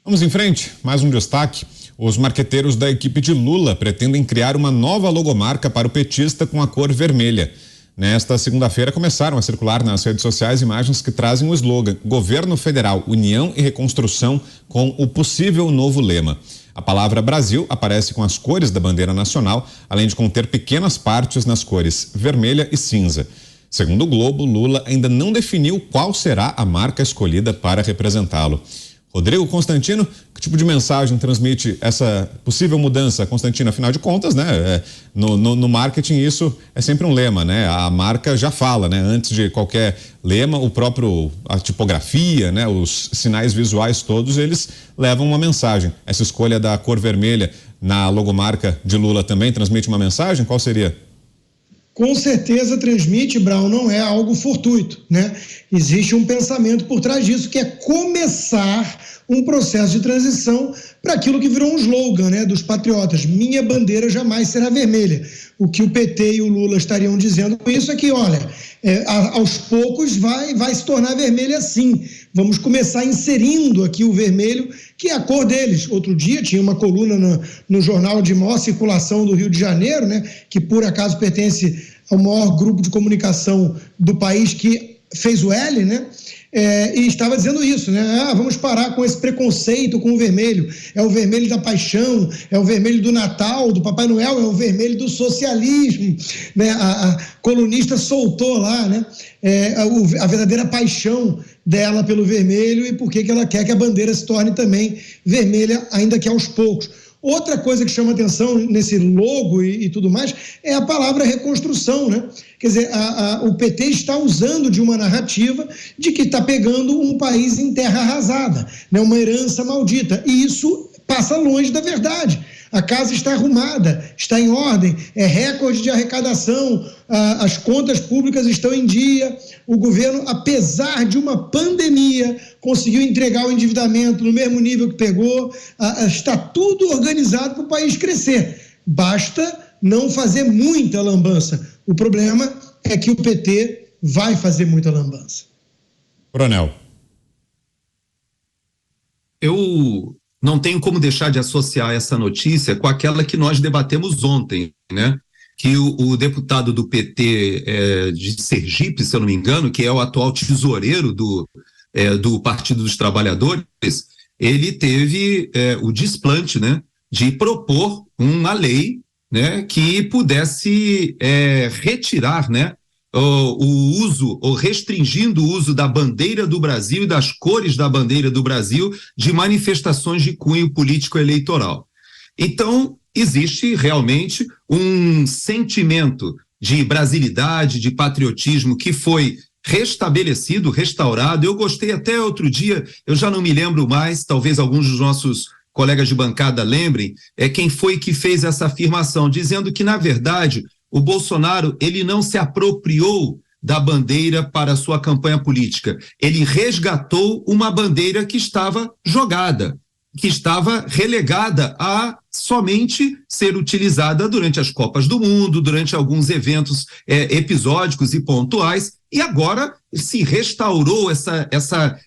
Vamos em frente, mais um destaque. Os marqueteiros da equipe de Lula pretendem criar uma nova logomarca para o petista com a cor vermelha. Nesta segunda-feira começaram a circular nas redes sociais imagens que trazem o slogan Governo Federal, União e Reconstrução, com o possível novo lema. A palavra Brasil aparece com as cores da bandeira nacional, além de conter pequenas partes nas cores vermelha e cinza. Segundo o Globo, Lula ainda não definiu qual será a marca escolhida para representá-lo. Rodrigo Constantino, que tipo de mensagem transmite essa possível mudança, Constantino? Afinal de contas, né? No marketing isso é sempre um lema, né? A marca já fala, né? Antes de qualquer lema, a tipografia, né? Os sinais visuais todos, eles levam uma mensagem. Essa escolha da cor vermelha na logomarca de Lula também transmite uma mensagem? Qual seria? Com certeza transmite, Brown, não é algo fortuito, né? Existe um pensamento por trás disso, que é começar um processo de transição para aquilo que virou um slogan, né, dos patriotas. Minha bandeira jamais será vermelha. O que o PT e o Lula estariam dizendo com isso é que, olha, aos poucos vai se tornar vermelha sim. Vamos começar inserindo aqui o vermelho, que é a cor deles. Outro dia tinha uma coluna no jornal de maior circulação do Rio de Janeiro, né, que por acaso pertence ao maior grupo de comunicação do país, que fez o L, né? E estava dizendo isso, né? Vamos parar com esse preconceito com o vermelho. É o vermelho da paixão, é o vermelho do Natal, do Papai Noel, é o vermelho do socialismo, né? A colunista soltou lá, né? A verdadeira paixão dela pelo vermelho e por que ela quer que a bandeira se torne também vermelha, ainda que aos poucos. Outra coisa que chama atenção nesse logo e tudo mais é a palavra reconstrução, né? Quer dizer, o PT está usando de uma narrativa de que está pegando um país em terra arrasada, né? Uma herança maldita, e isso passa longe da verdade. A casa está arrumada, está em ordem, é recorde de arrecadação, as contas públicas estão em dia, o governo, apesar de uma pandemia, conseguiu entregar o endividamento no mesmo nível que pegou, está tudo organizado para o país crescer. Basta não fazer muita lambança. O problema é que o PT vai fazer muita lambança. Coronel. Eu não tenho como deixar de associar essa notícia com aquela que nós debatemos ontem, né? Que o deputado do PT de Sergipe, se eu não me engano, que é o atual tesoureiro do Partido dos Trabalhadores, ele teve o desplante, né, de propor uma lei, né, que pudesse retirar, né, o uso, ou restringindo o uso da bandeira do Brasil e das cores da bandeira do Brasil de manifestações de cunho político-eleitoral. Então, existe realmente um sentimento de brasilidade, de patriotismo que foi restabelecido, restaurado. Eu gostei até outro dia, eu já não me lembro mais, talvez alguns dos nossos colegas de bancada lembrem, quem foi que fez essa afirmação, dizendo que, na verdade, o Bolsonaro, ele não se apropriou da bandeira para a sua campanha política. Ele resgatou uma bandeira que estava jogada, que estava relegada a somente ser utilizada durante as Copas do Mundo, durante alguns eventos episódicos e pontuais, e agora se restaurou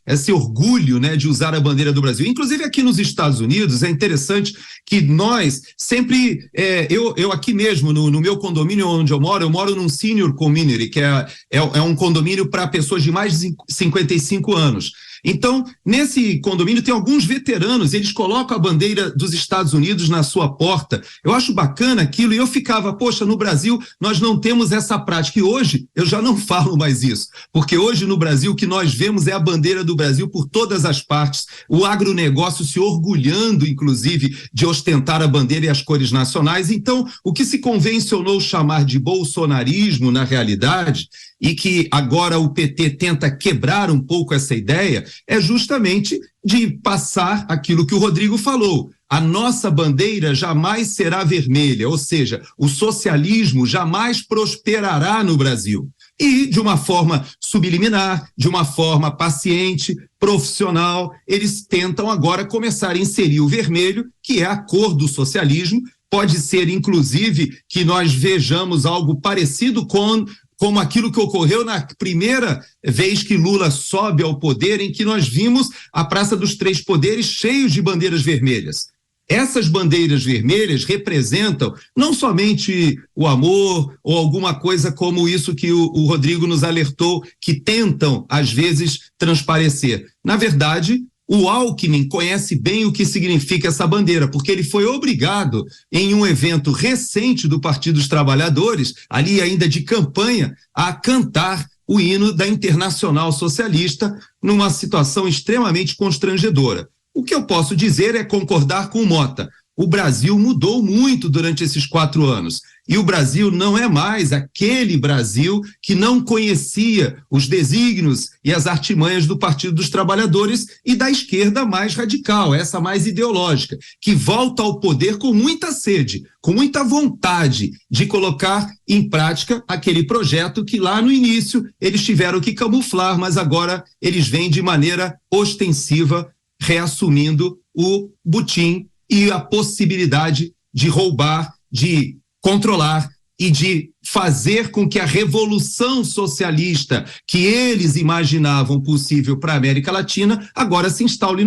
esse orgulho, né, de usar a bandeira do Brasil. Inclusive aqui nos Estados Unidos é interessante que nós sempre, eu aqui mesmo no meu condomínio onde eu moro num senior community, que é um condomínio para pessoas de mais de 55 anos. Então, nesse condomínio tem alguns veteranos, eles colocam a bandeira dos Estados Unidos na sua porta. Eu acho bacana aquilo, e eu ficava, poxa, no Brasil nós não temos essa prática, e hoje eu já não falo mais isso, porque hoje no Brasil o que nós vemos é a bandeira do Brasil por todas as partes, o agronegócio se orgulhando, inclusive, de ostentar a bandeira e as cores nacionais. Então, o que se convencionou chamar de bolsonarismo, na realidade, e que agora o PT tenta quebrar um pouco essa ideia, é justamente de passar aquilo que o Rodrigo falou. A nossa bandeira jamais será vermelha, ou seja, o socialismo jamais prosperará no Brasil. E, de uma forma subliminar, de uma forma paciente, profissional, eles tentam agora começar a inserir o vermelho, que é a cor do socialismo. Pode ser, inclusive, que nós vejamos algo parecido com como aquilo que ocorreu na primeira vez que Lula sobe ao poder, em que nós vimos a Praça dos Três Poderes cheios de bandeiras vermelhas. Essas bandeiras vermelhas representam não somente o amor ou alguma coisa como isso que o Rodrigo nos alertou, que tentam, às vezes, transparecer. Na verdade, o Alckmin conhece bem o que significa essa bandeira, porque ele foi obrigado, em um evento recente do Partido dos Trabalhadores, ali ainda de campanha, a cantar o hino da Internacional Socialista numa situação extremamente constrangedora. O que eu posso dizer é concordar com o Mota. O Brasil mudou muito durante esses 4 anos. E o Brasil não é mais aquele Brasil que não conhecia os desígnios e as artimanhas do Partido dos Trabalhadores e da esquerda mais radical, essa mais ideológica, que volta ao poder com muita sede, com muita vontade de colocar em prática aquele projeto que lá no início eles tiveram que camuflar, mas agora eles vêm de maneira ostensiva, reassumindo o butim e a possibilidade de roubar, de controlar e de fazer com que a revolução socialista que eles imaginavam possível para a América Latina agora se instale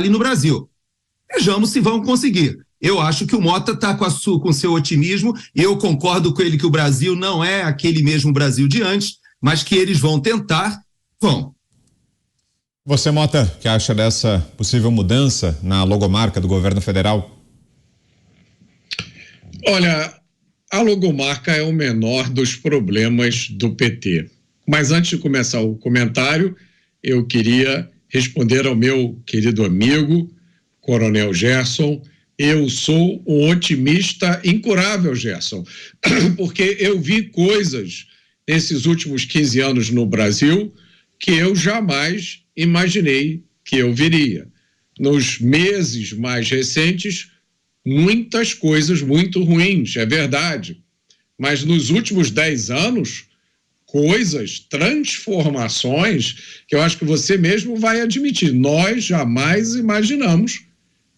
no Brasil. Vejamos se vão conseguir. Eu acho que o Mota está com seu otimismo, eu concordo com ele que o Brasil não é aquele mesmo Brasil de antes, mas que eles vão tentar, vão. Você, Mota, que acha dessa possível mudança na logomarca do governo federal? Olha, a logomarca é o menor dos problemas do PT. Mas antes de começar o comentário, eu queria responder ao meu querido amigo, Coronel Gerson. Eu sou um otimista incurável, Gerson, porque eu vi coisas nesses últimos 15 anos no Brasil que eu jamais imaginei que eu viria. Nos meses mais recentes, muitas coisas muito ruins, é verdade. Mas nos últimos 10 anos, transformações, que eu acho que você mesmo vai admitir. Nós jamais imaginamos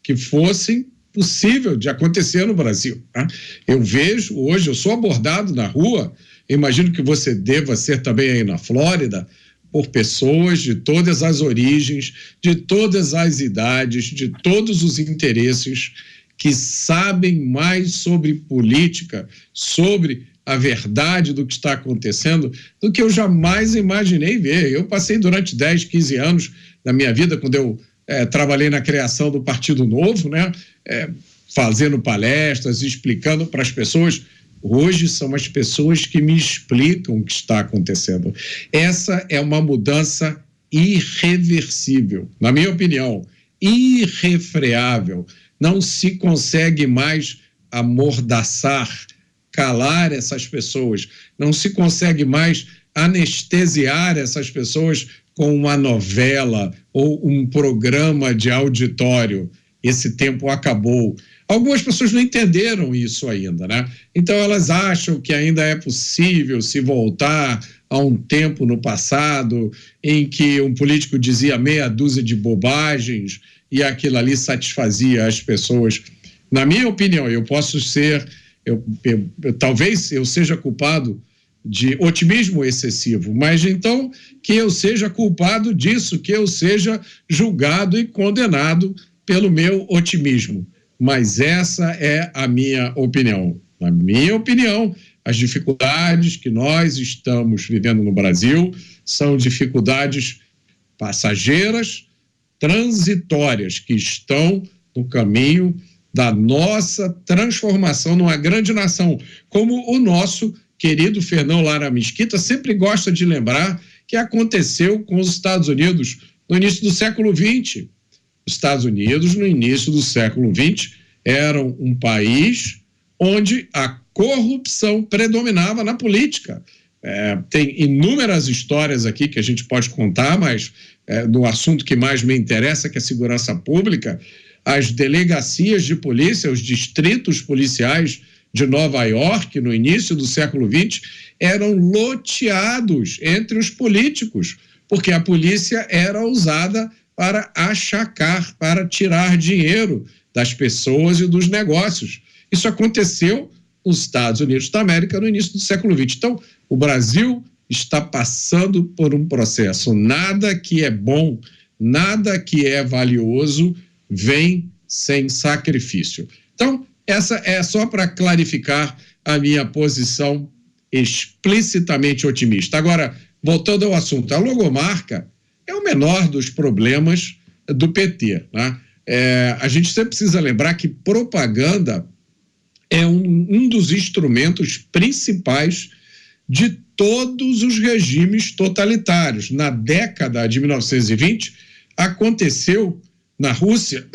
que fossem possível de acontecer no Brasil. Né? Eu vejo hoje, eu sou abordado na rua, imagino que você deva ser também aí na Flórida, por pessoas de todas as origens, de todas as idades, de todos os interesses, que sabem mais sobre política, sobre a verdade do que está acontecendo, do que eu jamais imaginei ver. Eu passei durante 10, 15 anos da minha vida, quando eu trabalhei na criação do Partido Novo, né, fazendo palestras, explicando para as pessoas. Hoje são as pessoas que me explicam o que está acontecendo. Essa é uma mudança irreversível, na minha opinião, irrefreável. Não se consegue mais amordaçar, calar essas pessoas. Não se consegue mais anestesiar essas pessoas com uma novela ou um programa de auditório. Esse tempo acabou. Algumas pessoas não entenderam isso ainda, né? Então elas acham que ainda é possível se voltar a um tempo no passado em que um político dizia meia dúzia de bobagens e aquilo ali satisfazia as pessoas. Na minha opinião, eu posso ser, talvez eu seja culpado de otimismo excessivo, mas então que eu seja culpado disso, que eu seja julgado e condenado pelo meu otimismo. Mas essa é a minha opinião. Na minha opinião, as dificuldades que nós estamos vivendo no Brasil são dificuldades passageiras, transitórias, que estão no caminho da nossa transformação numa grande nação, como o nosso querido Fernão Lara Mesquita sempre gosta de lembrar que aconteceu com os Estados Unidos no início do século XX. Os Estados Unidos, no início do século XX, eram um país onde a corrupção predominava na política. Tem inúmeras histórias aqui que a gente pode contar, mas no assunto que mais me interessa, que é a segurança pública, as delegacias de polícia, os distritos policiais de Nova York, no início do século XX, eram loteados entre os políticos, porque a polícia era usada para achacar, para tirar dinheiro das pessoas e dos negócios. Isso aconteceu nos Estados Unidos da América no início do século XX. Então, O Brasil está passando por um processo. Nada que é bom, nada que é valioso vem sem sacrifício. Então, essa é só para clarificar a minha posição explicitamente otimista. Agora, voltando ao assunto, a logomarca é o menor dos problemas do PT, né? A gente sempre precisa lembrar que propaganda é um dos instrumentos principais de todos os regimes totalitários. Na década de 1920, aconteceu na Rússia,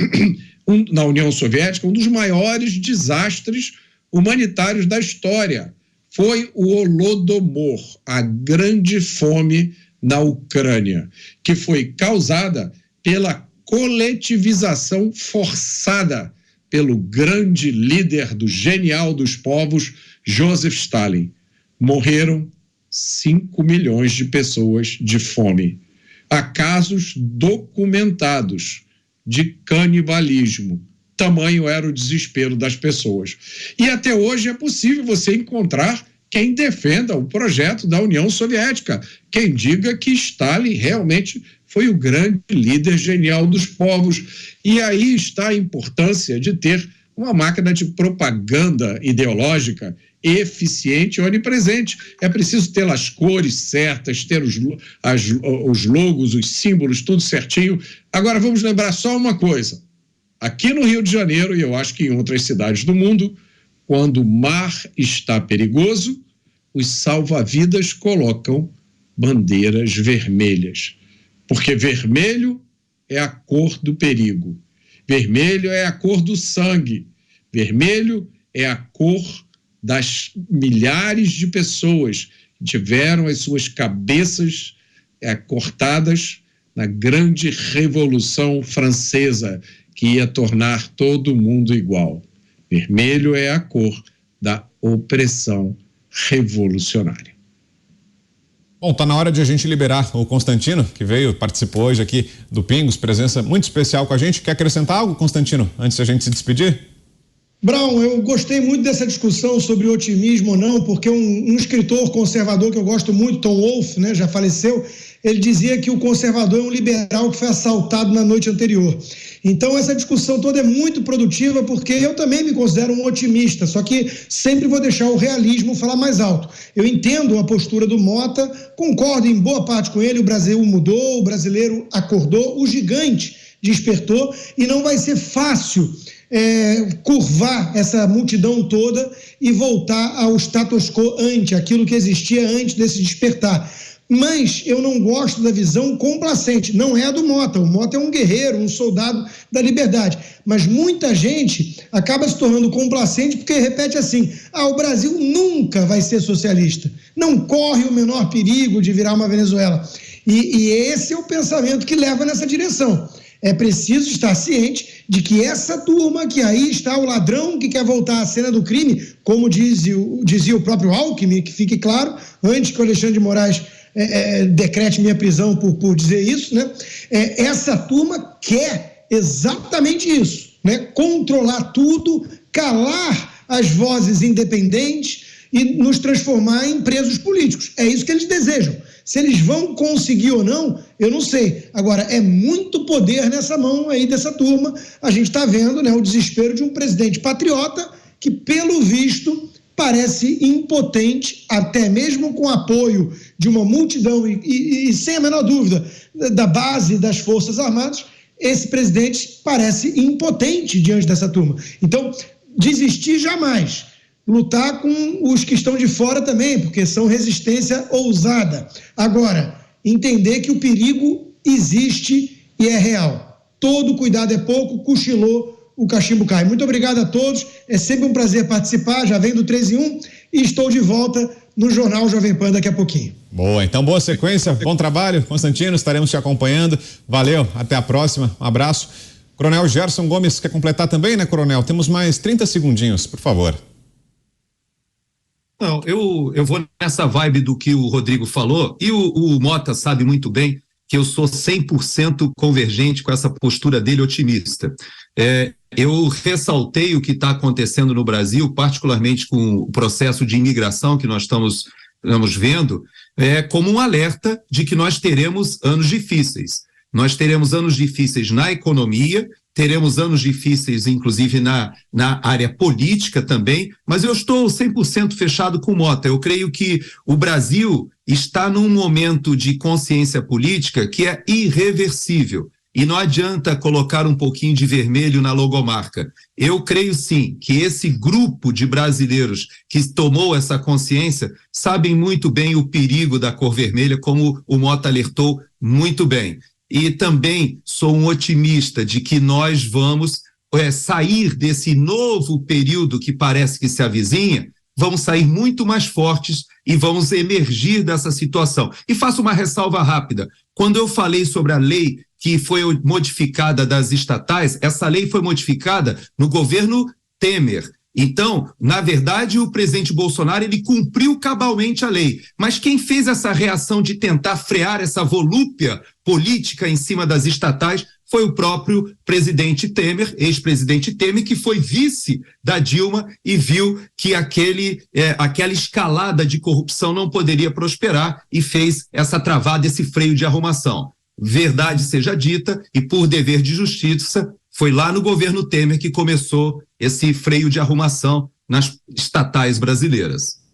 na União Soviética, um dos maiores desastres humanitários da história. Foi o Holodomor, a grande fome na Ucrânia, que foi causada pela coletivização forçada pelo grande líder do genial dos povos, Joseph Stalin. Morreram 5 milhões de pessoas de fome. Há casos documentados de canibalismo. Tamanho era o desespero das pessoas. E até hoje é possível você encontrar quem defenda o projeto da União Soviética, quem diga que Stalin realmente foi o grande líder genial dos povos. E aí está a importância de ter uma máquina de propaganda ideológica eficiente e onipresente. É preciso ter as cores certas, ter os logos, os símbolos, tudo certinho. Agora vamos lembrar só uma coisa. Aqui no Rio de Janeiro, e eu acho que em outras cidades do mundo, quando o mar está perigoso, os salva-vidas colocam bandeiras vermelhas. Porque vermelho é a cor do perigo. Vermelho é a cor do sangue. Vermelho é a cor das milhares de pessoas que tiveram as suas cabeças cortadas na grande Revolução Francesa, que ia tornar todo mundo igual. Vermelho é a cor da opressão revolucionária. Bom, está na hora de a gente liberar o Constantino, que participou hoje aqui do Pingos, presença muito especial com a gente. Quer acrescentar algo, Constantino, antes de a gente se despedir? Brown, eu gostei muito dessa discussão sobre otimismo ou não, porque um escritor conservador que eu gosto muito, Tom Wolfe, né, já faleceu, ele dizia que o conservador é um liberal que foi assaltado na noite anterior. Então essa discussão toda é muito produtiva, porque eu também me considero um otimista, só que sempre vou deixar o realismo falar mais alto. Eu entendo a postura do Mota, concordo em boa parte com ele, o Brasil mudou, o brasileiro acordou, o gigante despertou, e não vai ser fácil curvar essa multidão toda e voltar ao status quo ante, aquilo que existia antes desse despertar. Mas eu não gosto da visão complacente, não é a do Mota. O Mota é um guerreiro, um soldado da liberdade. Mas muita gente acaba se tornando complacente porque repete assim: o Brasil nunca vai ser socialista, não corre o menor perigo de virar uma Venezuela. E esse é o pensamento que leva nessa direção. É preciso estar ciente de que essa turma, que aí está o ladrão que quer voltar à cena do crime, como dizia o próprio Alckmin, que fique claro, antes que o Alexandre de Moraes decrete minha prisão por dizer isso, né? Essa turma quer exatamente isso, né? Controlar tudo, calar as vozes independentes e nos transformar em presos políticos. É isso que eles desejam. Se eles vão conseguir ou não, eu não sei. Agora, é muito poder nessa mão aí dessa turma. A gente está vendo, né, o desespero de um presidente patriota que, pelo visto, parece impotente, até mesmo com apoio de uma multidão e sem a menor dúvida, da base das Forças Armadas. Esse presidente parece impotente diante dessa turma. Então, desistir jamais. Lutar com os que estão de fora também, porque são resistência ousada. Agora, entender que o perigo existe e é real. Todo cuidado é pouco, cochilou, o cachimbo cai. Muito obrigado a todos, é sempre um prazer participar, já venho do 3 em 1 e estou de volta no Jornal Jovem Pan daqui a pouquinho. Boa, então boa sequência, bom trabalho, Constantino, estaremos te acompanhando. Valeu, até a próxima, um abraço. Coronel Gerson Gomes quer completar também, né, Coronel? Temos mais 30 segundinhos, por favor. Não, eu vou nessa vibe do que o Rodrigo falou, e o Mota sabe muito bem que eu sou 100% convergente com essa postura dele otimista. Eu ressaltei o que está acontecendo no Brasil, particularmente com o processo de imigração que nós estamos estamos vendo como um alerta de que nós teremos anos difíceis. Nós teremos anos difíceis na economia, teremos anos difíceis, inclusive, na área política também, mas eu estou 100% fechado com o Mota. Eu creio que o Brasil está num momento de consciência política que é irreversível. E não adianta colocar um pouquinho de vermelho na logomarca. Eu creio sim que esse grupo de brasileiros que tomou essa consciência sabem muito bem o perigo da cor vermelha, como o Mota alertou muito bem. E também sou um otimista de que nós vamos sair desse novo período que parece que se avizinha, vamos sair muito mais fortes e vamos emergir dessa situação. E faço uma ressalva rápida. Quando eu falei sobre a lei que foi modificada das estatais, essa lei foi modificada no governo Temer. Então, na verdade, o presidente Bolsonaro ele cumpriu cabalmente a lei, mas quem fez essa reação de tentar frear essa volúpia política em cima das estatais foi o próprio presidente Temer, ex-presidente Temer, que foi vice da Dilma e viu que aquela escalada de corrupção não poderia prosperar e fez essa travada, esse freio de arrumação. Verdade seja dita, e por dever de justiça, foi lá no governo Temer que começou esse freio de arrumação nas estatais brasileiras.